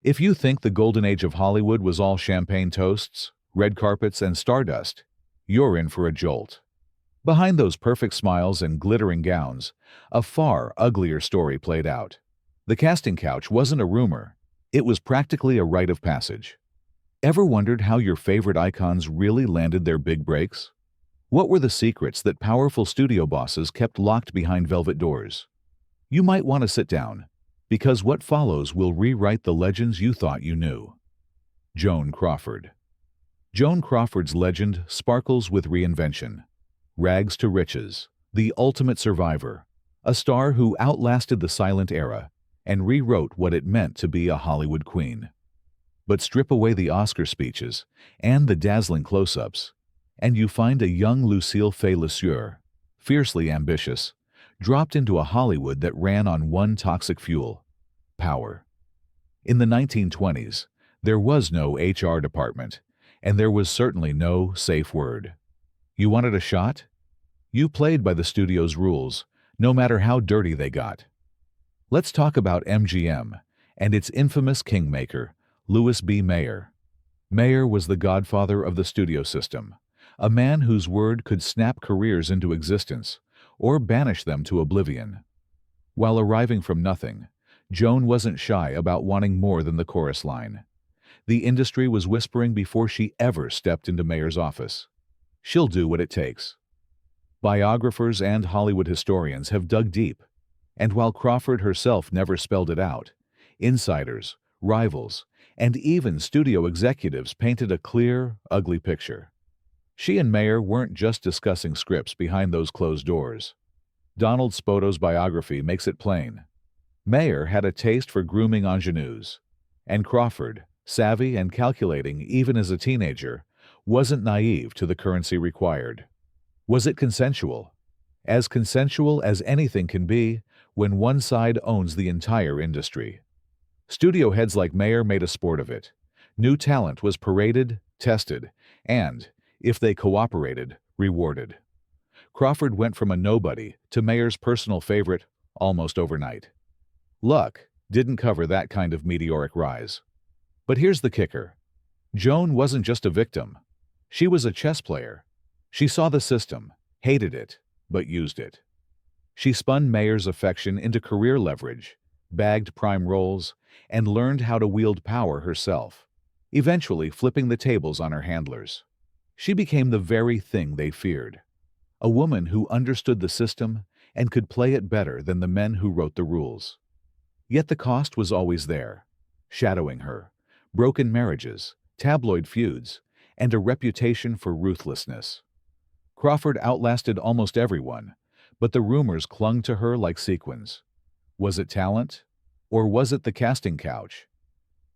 If you think the golden age of Hollywood was all champagne toasts, red carpets, and stardust, you're in for a jolt. Behind those perfect smiles and glittering gowns, a far uglier story played out. The casting couch wasn't a rumor. It was practically a rite of passage. Ever wondered how your favorite icons really landed their big breaks? What were the secrets that powerful studio bosses kept locked behind velvet doors? You might want to sit down, because what follows will rewrite the legends you thought you knew. Joan Crawford. Joan Crawford's legend sparkles with reinvention. Rags to riches, the ultimate survivor, a star who outlasted the silent era and rewrote what it meant to be a Hollywood queen. But strip away the Oscar speeches and the dazzling close-ups, and you find a young Lucille Fay-Lesure, fiercely ambitious, dropped into a Hollywood that ran on one toxic fuel: power. In the 1920s, there was no HR department, and there was certainly no safe word. You wanted a shot? You played by the studio's rules, no matter how dirty they got. Let's talk about MGM and its infamous kingmaker, Louis B. Mayer. Mayer was the godfather of the studio system, a man whose word could snap careers into existence or banish them to oblivion. While arriving from nothing, Joan wasn't shy about wanting more than the chorus line. The industry was whispering before she ever stepped into Mayer's office. She'll do what it takes. Biographers and Hollywood historians have dug deep, and while Crawford herself never spelled it out, insiders, rivals, and even studio executives painted a clear, ugly picture. She and Mayer weren't just discussing scripts behind those closed doors. Donald Spoto's biography makes it plain. Mayer had a taste for grooming ingenues, and Crawford, savvy and calculating even as a teenager, wasn't naive to the currency required. Was it consensual? As consensual as anything can be when one side owns the entire industry. Studio heads like Mayer made a sport of it. New talent was paraded, tested, and, if they cooperated, rewarded. Crawford went from a nobody to Mayer's personal favorite almost overnight. Luck didn't cover that kind of meteoric rise. But here's the kicker. Joan wasn't just a victim. She was a chess player. She saw the system, hated it, but used it. She spun Mayer's affection into career leverage, bagged prime roles, and learned how to wield power herself, eventually flipping the tables on her handlers. She became the very thing they feared, a woman who understood the system and could play it better than the men who wrote the rules. Yet the cost was always there, shadowing her: broken marriages, tabloid feuds, and a reputation for ruthlessness. Crawford outlasted almost everyone, but the rumors clung to her like sequins. Was it talent? Or was it the casting couch?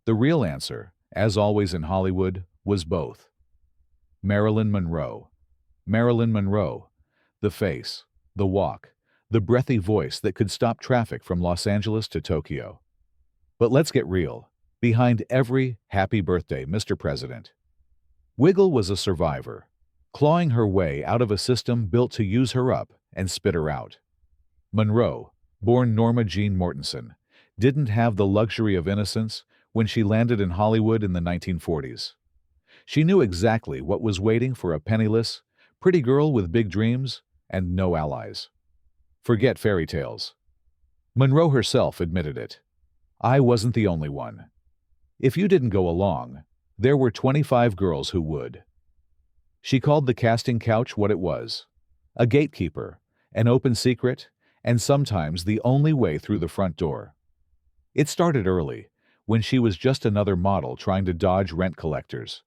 The real answer, as always in Hollywood, was both. Marilyn Monroe. Marilyn Monroe. The face, the walk, the breathy voice that could stop traffic from Los Angeles to Tokyo. But let's get real. Behind every "Happy Birthday, Mr. President," Wiggle was a survivor, clawing her way out of a system built to use her up and spit her out. Monroe, born Norma Jean Mortensen, didn't have the luxury of innocence when she landed in Hollywood in the 1940s. She knew exactly what was waiting for a penniless, pretty girl with big dreams and no allies. Forget fairy tales. Monroe herself admitted it. I wasn't the only one. If you didn't go along, there were 25 girls who would. She called the casting couch what it was: a gatekeeper, an open secret, and sometimes the only way through the front door. It started early, when she was just another model trying to dodge rent collectors.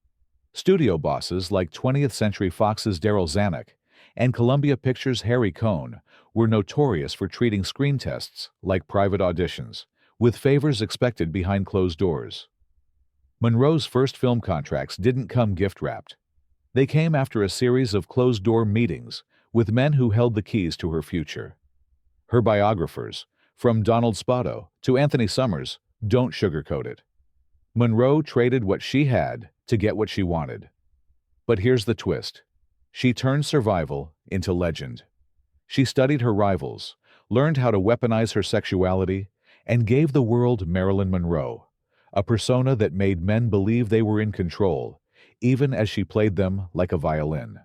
Studio bosses like 20th Century Fox's Daryl Zanuck and Columbia Pictures' Harry Cohn were notorious for treating screen tests like private auditions, with favors expected behind closed doors. Monroe's first film contracts didn't come gift-wrapped. They came after a series of closed-door meetings with men who held the keys to her future. Her biographers, from Donald Spoto to Anthony Summers, don't sugarcoat it. Monroe traded what she had to get what she wanted. But here's the twist. She turned survival into legend. She studied her rivals, learned how to weaponize her sexuality, and gave the world Marilyn Monroe, a persona that made men believe they were in control, even as she played them like a violin.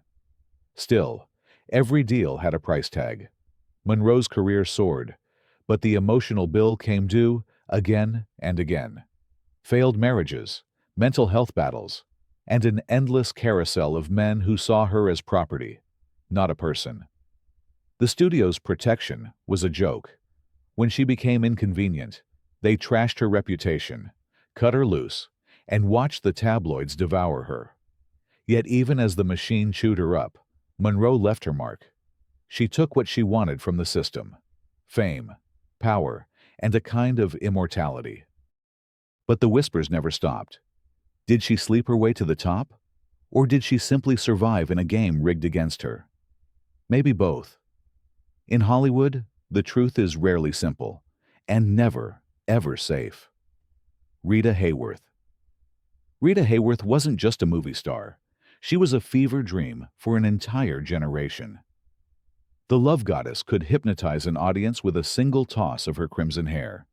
Still, every deal had a price tag. Monroe's career soared, but the emotional bill came due again and again. Failed marriages, mental health battles, and an endless carousel of men who saw her as property, not a person. The studio's protection was a joke. When she became inconvenient, they trashed her reputation, cut her loose, and watched the tabloids devour her. Yet even as the machine chewed her up, Monroe left her mark. She took what she wanted from the system: fame, power, and a kind of immortality. But the whispers never stopped. Did she sleep her way to the top? Or did she simply survive in a game rigged against her? Maybe both. In Hollywood, the truth is rarely simple, and never, ever safe. Rita Hayworth. Rita Hayworth wasn't just a movie star. She was a fever dream for an entire generation. The love goddess could hypnotize an audience with a single toss of her crimson hair.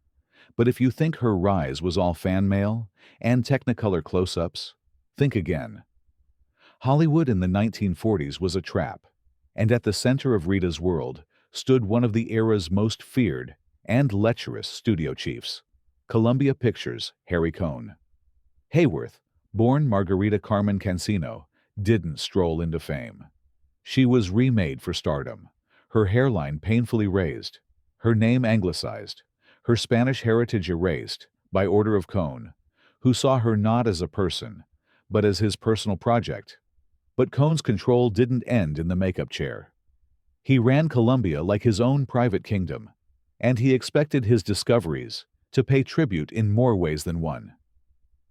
But if you think her rise was all fan mail and Technicolor close-ups, think again. Hollywood in the 1940s was a trap, and at the center of Rita's world stood one of the era's most feared and lecherous studio chiefs, Columbia Pictures' Harry Cohn. Hayworth, born Margarita Carmen Cancino, didn't stroll into fame. She was remade for stardom, her hairline painfully raised, her name anglicized, her Spanish heritage erased by order of Cohn, who saw her not as a person, but as his personal project. But Cohn's control didn't end in the makeup chair. He ran Columbia like his own private kingdom, and he expected his discoveries to pay tribute in more ways than one.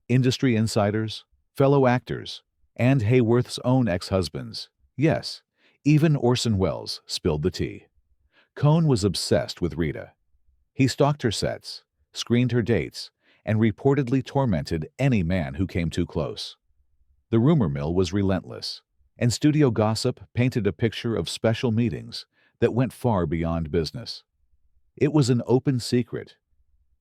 Industry insiders, fellow actors, and Hayworth's own ex-husbands, yes, even Orson Welles, spilled the tea. Cohn was obsessed with Rita. He stalked her sets, screened her dates, and reportedly tormented any man who came too close. The rumor mill was relentless, and studio gossip painted a picture of special meetings that went far beyond business. It was an open secret.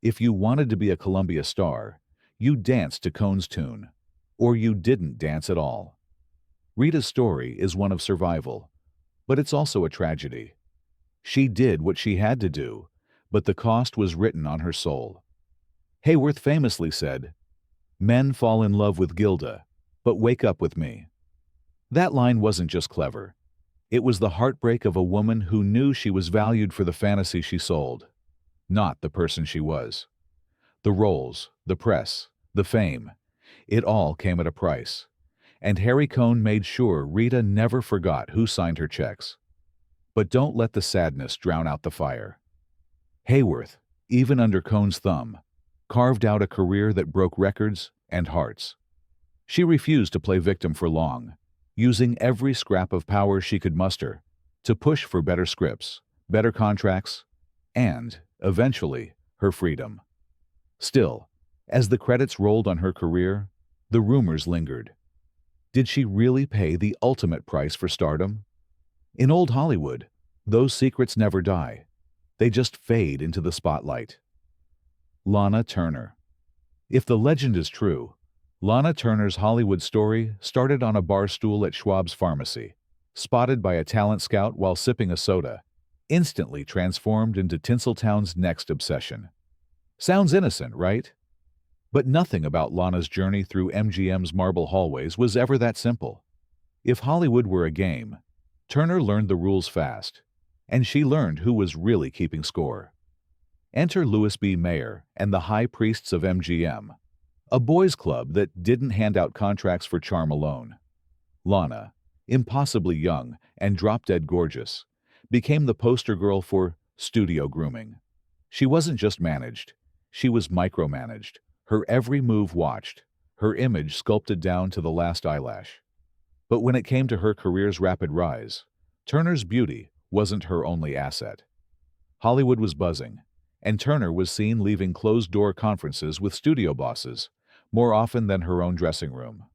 If you wanted to be a Columbia star, you danced to Cohn's tune, or you didn't dance at all. Rita's story is one of survival, but it's also a tragedy. She did what she had to do, but the cost was written on her soul. Hayworth famously said, "Men fall in love with Gilda, but wake up with me." That line wasn't just clever. It was the heartbreak of a woman who knew she was valued for the fantasy she sold, not the person she was. The roles, the press, the fame, it all came at a price. And Harry Cohn made sure Rita never forgot who signed her checks. But don't let the sadness drown out the fire. Hayworth, even under Cohn's thumb, carved out a career that broke records and hearts. She refused to play victim for long, using every scrap of power she could muster to push for better scripts, better contracts, and, eventually, her freedom. Still, as the credits rolled on her career, the rumors lingered. Did she really pay the ultimate price for stardom? In old Hollywood, those secrets never die. They just fade into the spotlight. Lana Turner. If the legend is true, Lana Turner's Hollywood story started on a bar stool at Schwab's Pharmacy, spotted by a talent scout while sipping a soda, instantly transformed into Tinseltown's next obsession. Sounds innocent, right? But nothing about Lana's journey through MGM's marble hallways was ever that simple. If Hollywood were a game, Turner learned the rules fast, and she learned who was really keeping score. Enter Louis B. Mayer and the High Priests of MGM, a boys' club that didn't hand out contracts for charm alone. Lana, impossibly young and drop-dead gorgeous, became the poster girl for studio grooming. She wasn't just managed, she was micromanaged, her every move watched, her image sculpted down to the last eyelash. But when it came to her career's rapid rise, Turner's beauty wasn't her only asset. Hollywood was buzzing, and Turner was seen leaving closed-door conferences with studio bosses, more often than her own dressing room.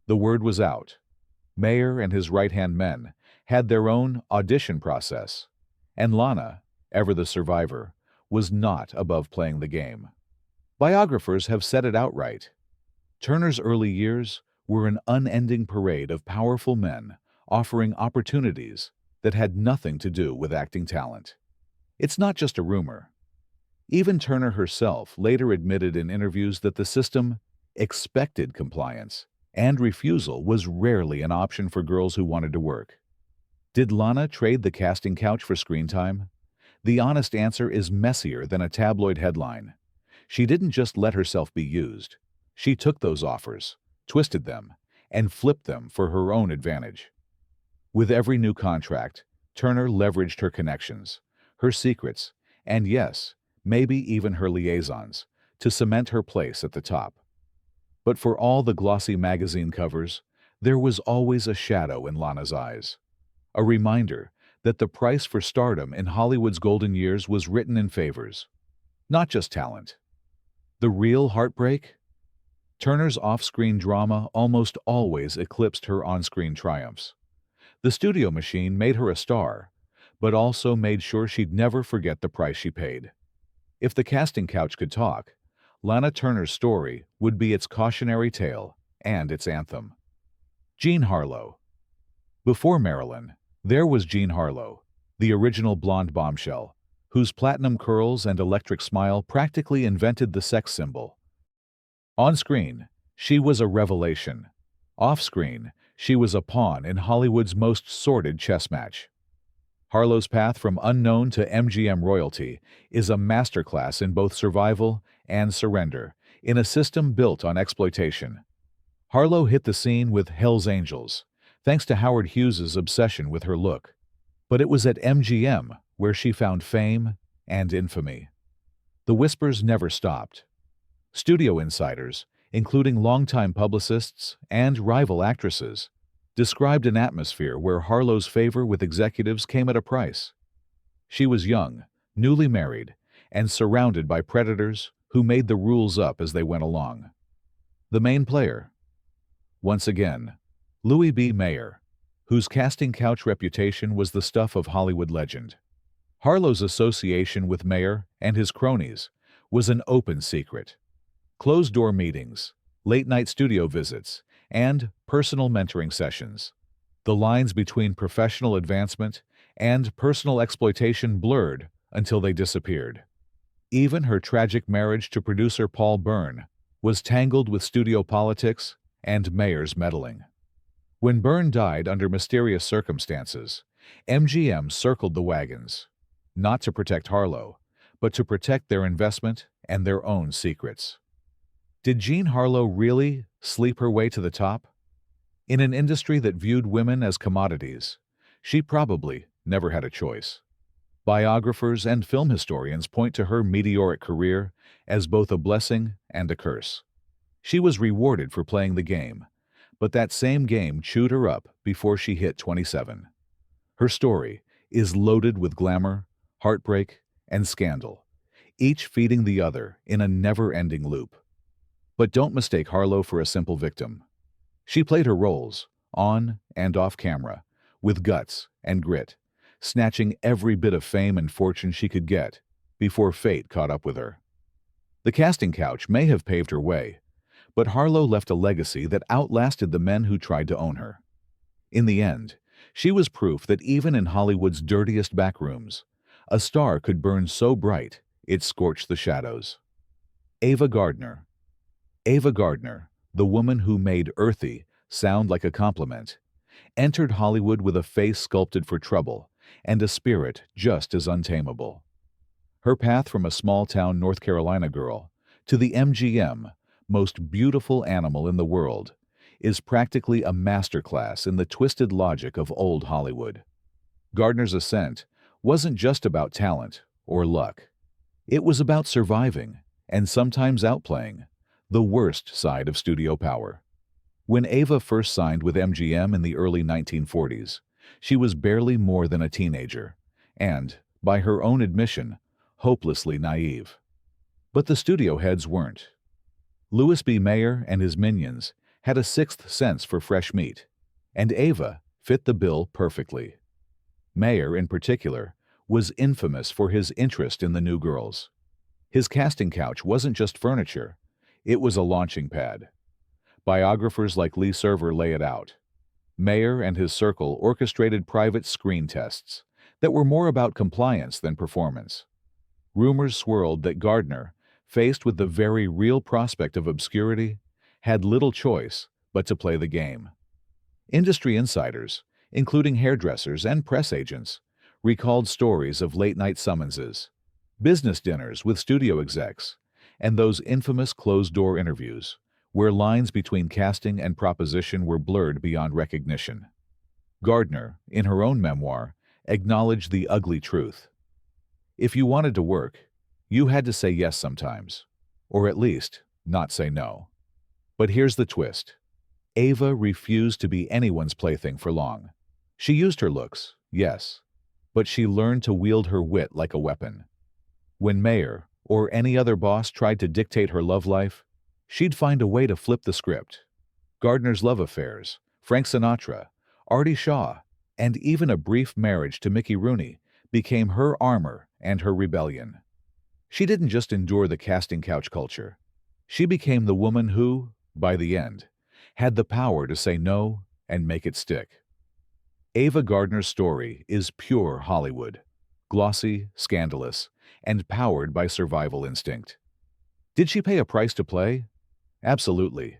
The word was out. Mayer and his right-hand men had their own audition process, and Lana, ever the survivor, was not above playing the game. Biographers have said it outright. Turner's early years were an unending parade of powerful men offering opportunities that had nothing to do with acting talent. It's not just a rumor. Even Turner herself later admitted in interviews that the system expected compliance, and refusal was rarely an option for girls who wanted to work. Did Lana trade the casting couch for screen time? The honest answer is messier than a tabloid headline. She didn't just let herself be used. She took those offers, twisted them, and flipped them for her own advantage. With every new contract, Turner leveraged her connections, her secrets, and yes, maybe even her liaisons, to cement her place at the top. But for all the glossy magazine covers, there was always a shadow in Lana's eyes. A reminder that the price for stardom in Hollywood's golden years was written in favors, not just talent. The real heartbreak? Turner's off-screen drama almost always eclipsed her on-screen triumphs. The studio machine made her a star, but also made sure she'd never forget the price she paid. If the casting couch could talk, Lana Turner's story would be its cautionary tale and its anthem. Jean Harlow. Before Marilyn, there was Jean Harlow, the original blonde bombshell, whose platinum curls and electric smile practically invented the sex symbol. On screen, she was a revelation. Off screen, she was a pawn in Hollywood's most sordid chess match. Harlow's path from unknown to MGM royalty is a masterclass in both survival and surrender, in a system built on exploitation. Harlow hit the scene with Hell's Angels, thanks to Howard Hughes's obsession with her look. But it was at MGM where she found fame and infamy. The whispers never stopped. Studio insiders, including longtime publicists and rival actresses, described an atmosphere where Harlow's favor with executives came at a price. She was young, newly married, and surrounded by predators who made the rules up as they went along. The main player? Once again, Louis B. Mayer, whose casting couch reputation was the stuff of Hollywood legend. Harlow's association with Mayer and his cronies was an open secret. Closed-door meetings, late-night studio visits, and personal mentoring sessions. The lines between professional advancement and personal exploitation blurred until they disappeared. Even her tragic marriage to producer Paul Byrne was tangled with studio politics and Mayer's meddling. When Byrne died under mysterious circumstances, MGM circled the wagons, not to protect Harlow, but to protect their investment and their own secrets. Did Jean Harlow really sleep her way to the top? In an industry that viewed women as commodities, she probably never had a choice. Biographers and film historians point to her meteoric career as both a blessing and a curse. She was rewarded for playing the game, but that same game chewed her up before she hit 27. Her story is loaded with glamour, heartbreak, and scandal, each feeding the other in a never-ending loop. But don't mistake Harlow for a simple victim. She played her roles, on and off camera, with guts and grit, snatching every bit of fame and fortune she could get before fate caught up with her. The casting couch may have paved her way, but Harlow left a legacy that outlasted the men who tried to own her. In the end, she was proof that even in Hollywood's dirtiest backrooms, a star could burn so bright it scorched the shadows. Ava Gardner. Ava Gardner, the woman who made earthy sound like a compliment, entered Hollywood with a face sculpted for trouble and a spirit just as untamable. Her path from a small-town North Carolina girl to the MGM, most beautiful animal in the world, is practically a masterclass in the twisted logic of old Hollywood. Gardner's ascent wasn't just about talent or luck. It was about surviving, and sometimes outplaying, the worst side of studio power. When Ava first signed with MGM in the early 1940s, she was barely more than a teenager, and, by her own admission, hopelessly naive. But the studio heads weren't. Louis B. Mayer and his minions had a sixth sense for fresh meat, and Ava fit the bill perfectly. Mayer, in particular, was infamous for his interest in the new girls. His casting couch wasn't just furniture, it was a launching pad. Biographers like Lee Server lay it out. Mayer and his circle orchestrated private screen tests that were more about compliance than performance. Rumors swirled that Gardner, faced with the very real prospect of obscurity, had little choice but to play the game. Industry insiders, including hairdressers and press agents, recalled stories of late-night summonses, business dinners with studio execs, and those infamous closed-door interviews, where lines between casting and proposition were blurred beyond recognition. Gardner, in her own memoir, acknowledged the ugly truth. If you wanted to work, you had to say yes sometimes, or at least not say no. But here's the twist. Ava refused to be anyone's plaything for long. She used her looks, yes, but she learned to wield her wit like a weapon. When Mayer, or any other boss, tried to dictate her love life, she'd find a way to flip the script. Gardner's love affairs, Frank Sinatra, Artie Shaw, and even a brief marriage to Mickey Rooney became her armor and her rebellion. She didn't just endure the casting couch culture. She became the woman who, by the end, had the power to say no and make it stick. Ava Gardner's story is pure Hollywood, glossy, scandalous, and powered by survival instinct. Did she pay a price to play? Absolutely.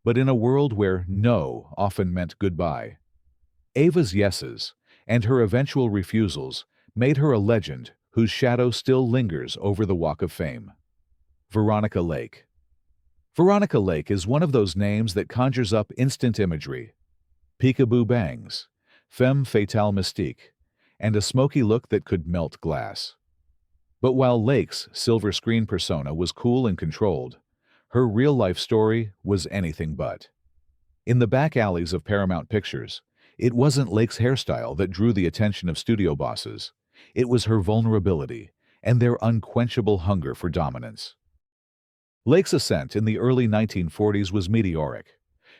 But in a world where no often meant goodbye, Ava's yeses and her eventual refusals made her a legend whose shadow still lingers over the Walk of Fame. Veronica Lake. Veronica Lake is one of those names that conjures up instant imagery. Peekaboo bangs, femme fatale mystique, and a smoky look that could melt glass. But while Lake's silver screen persona was cool and controlled, her real-life story was anything but. In the back alleys of Paramount Pictures, it wasn't Lake's hairstyle that drew the attention of studio bosses. It was her vulnerability and their unquenchable hunger for dominance. Lake's ascent in the early 1940s was meteoric.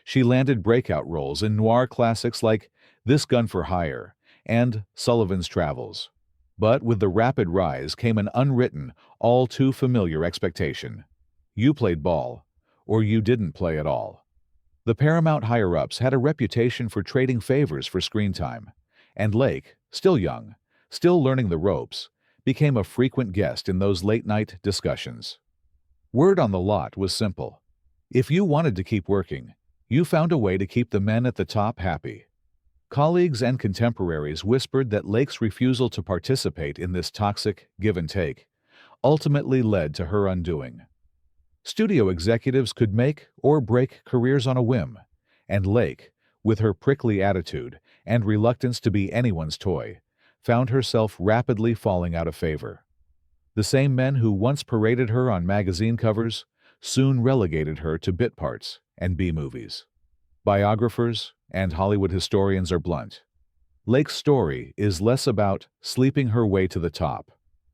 She landed breakout roles in noir classics like This Gun for Hire and Sullivan's Travels. But with the rapid rise came an unwritten, all-too-familiar expectation. You played ball, or you didn't play at all. The Paramount higher-ups had a reputation for trading favors for screen time, and Lake, still young, still learning the ropes, became a frequent guest in those late-night discussions. Word on the lot was simple. If you wanted to keep working, you found a way to keep the men at the top happy. Colleagues and contemporaries whispered that Lake's refusal to participate in this toxic give-and-take ultimately led to her undoing. Studio executives could make or break careers on a whim, and Lake, with her prickly attitude and reluctance to be anyone's toy, found herself rapidly falling out of favor. The same men who once paraded her on magazine covers soon relegated her to bit parts and B-movies. Biographers and Hollywood historians are blunt. Lake's story is less about sleeping her way to the top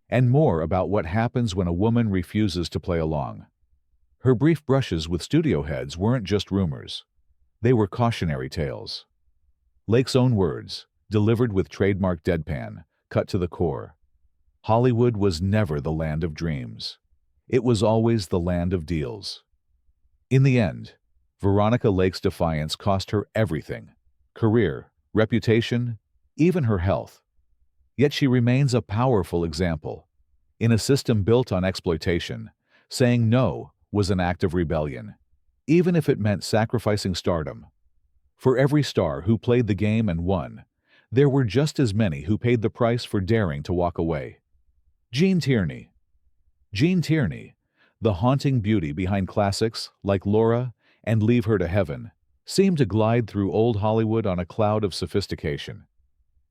and more about what happens when a woman refuses to play along. Her brief brushes with studio heads weren't just rumors. They were cautionary tales. Lake's own words, delivered with trademark deadpan, cut to the core. Hollywood was never the land of dreams. It was always the land of deals. In the end, Veronica Lake's defiance cost her everything: career, reputation, even her health. Yet she remains a powerful example. In a system built on exploitation, saying no was an act of rebellion, even if it meant sacrificing stardom. For every star who played the game and won, there were just as many who paid the price for daring to walk away. Tierney. Jean Tierney, the haunting beauty behind classics like Laura and Leave Her to Heaven, seemed to glide through old Hollywood on a cloud of sophistication.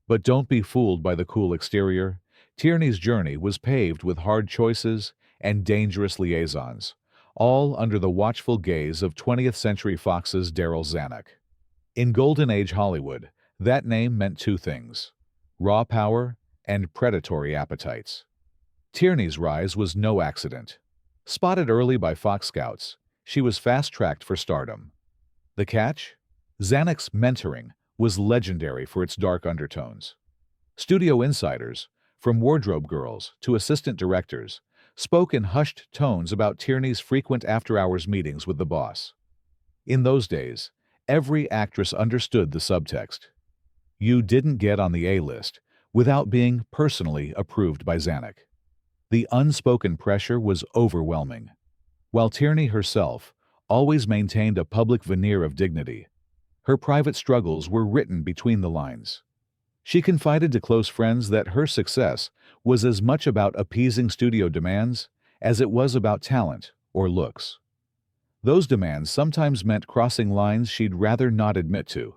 But don't be fooled by the cool exterior. Tierney's journey was paved with hard choices and dangerous liaisons, all under the watchful gaze of 20th Century Fox's Daryl Zanuck. In Golden Age Hollywood, that name meant two things: raw power and predatory appetites. Tierney's rise was no accident. Spotted early by Fox scouts, she was fast-tracked for stardom. The catch? Zanuck's mentoring was legendary for its dark undertones. Studio insiders, from wardrobe girls to assistant directors, spoke in hushed tones about Tierney's frequent after-hours meetings with the boss. In those days, every actress understood the subtext. You didn't get on the A-list without being personally approved by Zanuck. The unspoken pressure was overwhelming. While Tierney herself always maintained a public veneer of dignity, her private struggles were written between the lines. She confided to close friends that her success was as much about appeasing studio demands as it was about talent or looks. Those demands sometimes meant crossing lines she'd rather not admit to,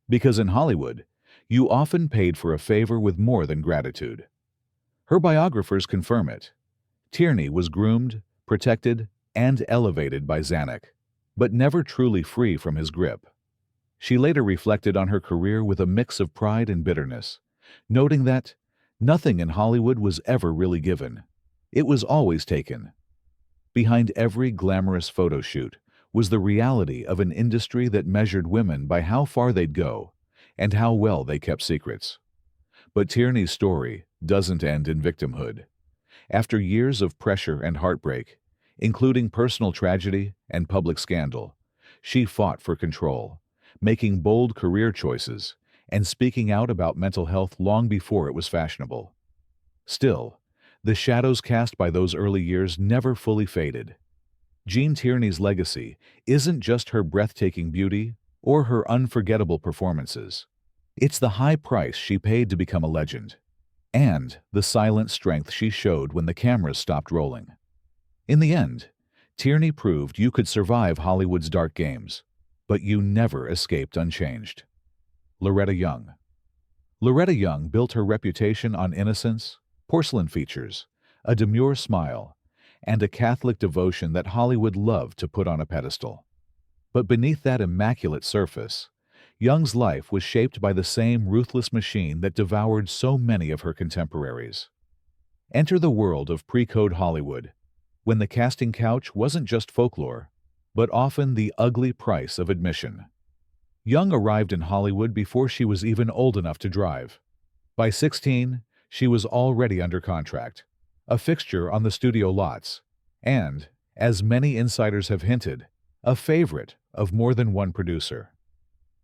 because in Hollywood, you often paid for a favor with more than gratitude. Her biographers confirm it. Tierney was groomed, protected, and elevated by Zanuck, but never truly free from his grip. She later reflected on her career with a mix of pride and bitterness, noting that nothing in Hollywood was ever really given. It was always taken. Behind every glamorous photo shoot was the reality of an industry that measured women by how far they'd go and how well they kept secrets. But Tierney's story doesn't end in victimhood. After years of pressure and heartbreak, including personal tragedy and public scandal, she fought for control, making bold career choices and speaking out about mental health long before it was fashionable. Still, the shadows cast by those early years never fully faded. Jean Tierney's legacy isn't just her breathtaking beauty or her unforgettable performances. It's the high price she paid to become a legend, and the silent strength she showed when the cameras stopped rolling. In the end, Tierney proved you could survive Hollywood's dark games, but you never escaped unchanged. Loretta Young. Loretta Young built her reputation on innocence, porcelain features, a demure smile, and a Catholic devotion that Hollywood loved to put on a pedestal. But beneath that immaculate surface, Young's life was shaped by the same ruthless machine that devoured so many of her contemporaries. Enter the world of pre-code Hollywood, when the casting couch wasn't just folklore, but often the ugly price of admission. Young arrived in Hollywood before she was even old enough to drive. By 16, she was already under contract, a fixture on the studio lots, and, as many insiders have hinted, a favorite of more than one producer.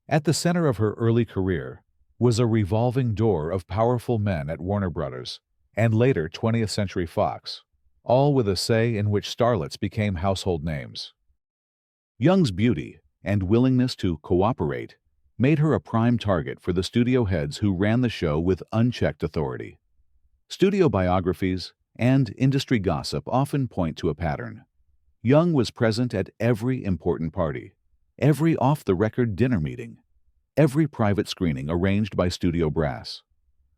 At the center of her early career was a revolving door of powerful men at Warner Brothers and later 20th Century Fox, all with a say in which starlets became household names. Young's beauty and willingness to cooperate made her a prime target for the studio heads who ran the show with unchecked authority. Studio biographies and industry gossip often point to a pattern. Young was present at every important party, every off-the-record dinner meeting, every private screening arranged by studio brass.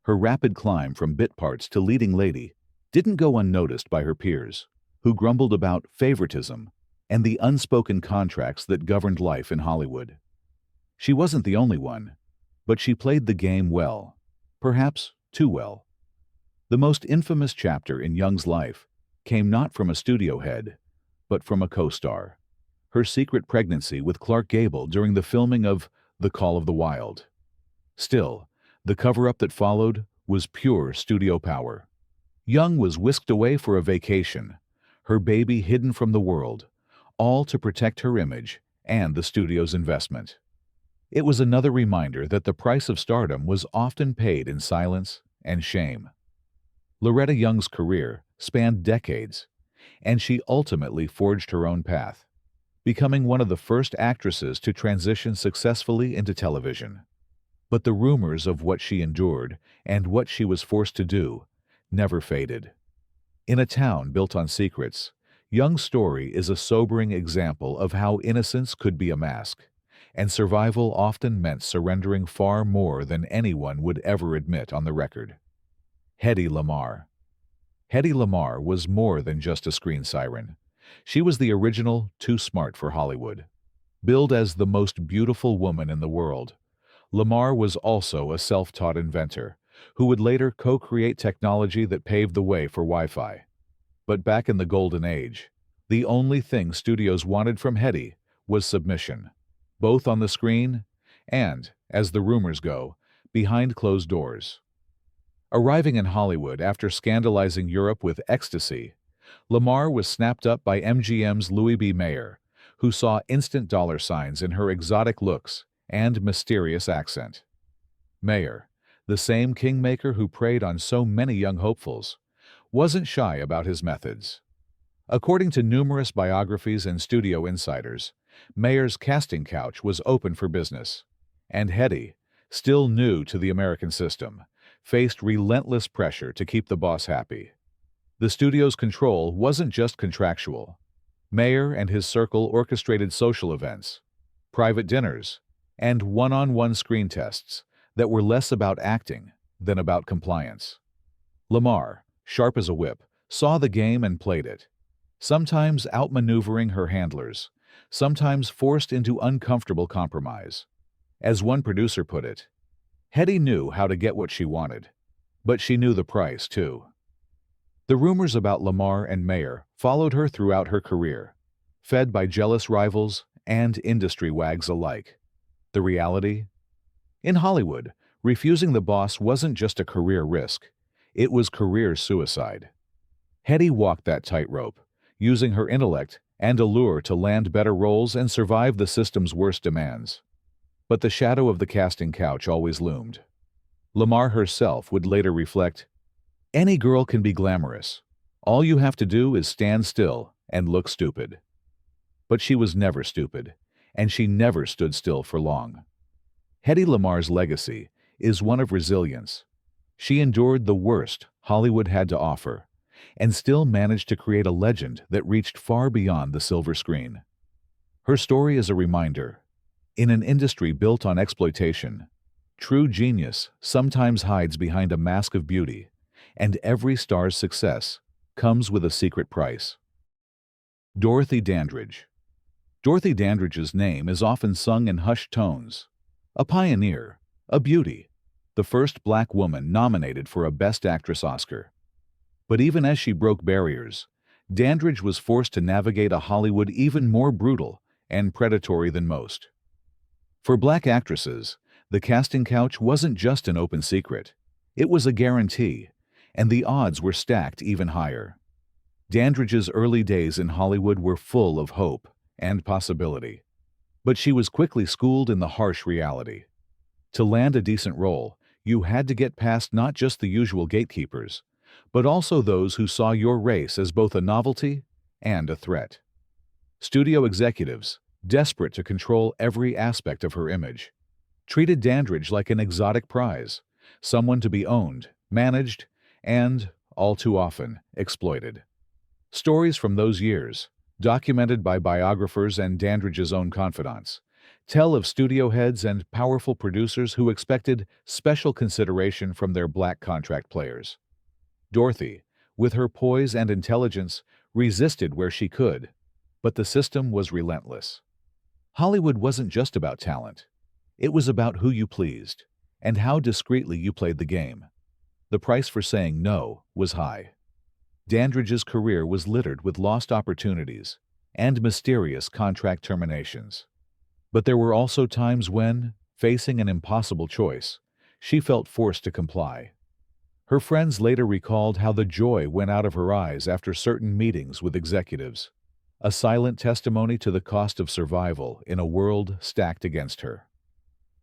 Her rapid climb from bit parts to leading lady didn't go unnoticed by her peers, who grumbled about favoritism and the unspoken contracts that governed life in Hollywood. She wasn't the only one, but she played the game well, perhaps too well. The most infamous chapter in Young's life came not from a studio head, but from a co-star. Her secret pregnancy with Clark Gable during the filming of The Call of the Wild. Still, the cover-up that followed was pure studio power. Young was whisked away for a vacation, her baby hidden from the world, all to protect her image and the studio's investment. It was another reminder that the price of stardom was often paid in silence and shame. Loretta Young's career spanned decades, and she ultimately forged her own path, becoming one of the first actresses to transition successfully into television. But the rumors of what she endured and what she was forced to do never faded. In a town built on secrets, Young's story is a sobering example of how innocence could be a mask, and survival often meant surrendering far more than anyone would ever admit on the record. Hedy Lamarr. Hedy Lamarr was more than just a screen siren. She was the original Too Smart for Hollywood. Billed as the most beautiful woman in the world, Lamarr was also a self-taught inventor who would later co-create technology that paved the way for Wi-Fi. But back in the golden age, the only thing studios wanted from Hedy was submission, both on the screen and, as the rumors go, behind closed doors. Arriving in Hollywood after scandalizing Europe with Ecstasy, Lamarr was snapped up by MGM's Louis B. Mayer, who saw instant dollar signs in her exotic looks and mysterious accent. Mayer, the same kingmaker who preyed on so many young hopefuls, wasn't shy about his methods. According to numerous biographies and studio insiders, Mayer's casting couch was open for business, and Hedy, still new to the American system, faced relentless pressure to keep the boss happy. The studio's control wasn't just contractual. Mayer and his circle orchestrated social events, private dinners, and one-on-one screen tests that were less about acting than about compliance. Lamarr, sharp as a whip, saw the game and played it, sometimes outmaneuvering her handlers, sometimes forced into uncomfortable compromise. As one producer put it, Hedy knew how to get what she wanted, but she knew the price, too. The rumors about Lamarr and Mayer followed her throughout her career, fed by jealous rivals and industry wags alike. The reality? In Hollywood, refusing the boss wasn't just a career risk, it was career suicide. Hedy walked that tightrope, using her intellect and allure to land better roles and survive the system's worst demands. But the shadow of the casting couch always loomed. Lamarr herself would later reflect, "Any girl can be glamorous. All you have to do is stand still and look stupid." But she was never stupid, and she never stood still for long. Hedy Lamarr's legacy is one of resilience. She endured the worst Hollywood had to offer, and still managed to create a legend that reached far beyond the silver screen. Her story is a reminder. In an industry built on exploitation, true genius sometimes hides behind a mask of beauty, and every star's success comes with a secret price. Dorothy Dandridge. Dorothy Dandridge's name is often sung in hushed tones. A pioneer, a beauty, the first black woman nominated for a Best Actress Oscar. But even as she broke barriers, Dandridge was forced to navigate a Hollywood even more brutal and predatory than most. For black actresses, the casting couch wasn't just an open secret. It was a guarantee, and the odds were stacked even higher. Dandridge's early days in Hollywood were full of hope and possibility. But she was quickly schooled in the harsh reality. To land a decent role, you had to get past not just the usual gatekeepers, but also those who saw your race as both a novelty and a threat. Studio executives, desperate to control every aspect of her image, treated Dandridge like an exotic prize, someone to be owned, managed, and, all too often, exploited. Stories from those years, documented by biographers and Dandridge's own confidants, tell of studio heads and powerful producers who expected special consideration from their black contract players. Dorothy, with her poise and intelligence, resisted where she could, but the system was relentless. Hollywood wasn't just about talent. It was about who you pleased and how discreetly you played the game. The price for saying no was high. Dandridge's career was littered with lost opportunities and mysterious contract terminations. But there were also times when, facing an impossible choice, she felt forced to comply. Her friends later recalled how the joy went out of her eyes after certain meetings with executives, a silent testimony to the cost of survival in a world stacked against her.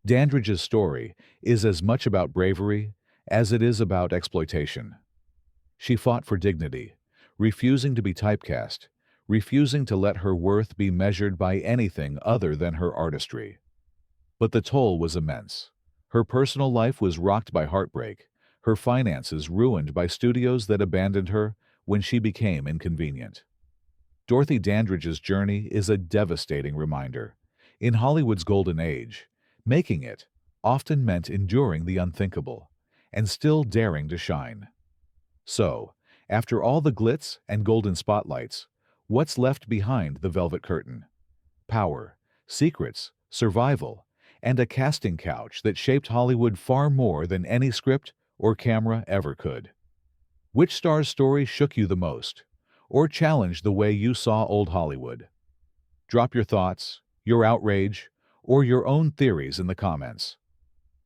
Dandridge's story is as much about bravery as it is about exploitation. She fought for dignity, refusing to be typecast, refusing to let her worth be measured by anything other than her artistry. But the toll was immense. Her personal life was rocked by heartbreak, her finances ruined by studios that abandoned her when she became inconvenient. Dorothy Dandridge's journey is a devastating reminder. In Hollywood's golden age, making it often meant enduring the unthinkable and still daring to shine. So, after all the glitz and golden spotlights, what's left behind the velvet curtain? Power, secrets, survival, and a casting couch that shaped Hollywood far more than any script or camera ever could. Which star's story shook you the most, or challenged the way you saw old Hollywood? Drop your thoughts, your outrage, or your own theories in the comments.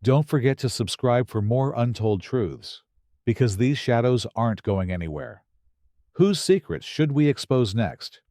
Don't forget to subscribe for more untold truths, because these shadows aren't going anywhere. Whose secrets should we expose next?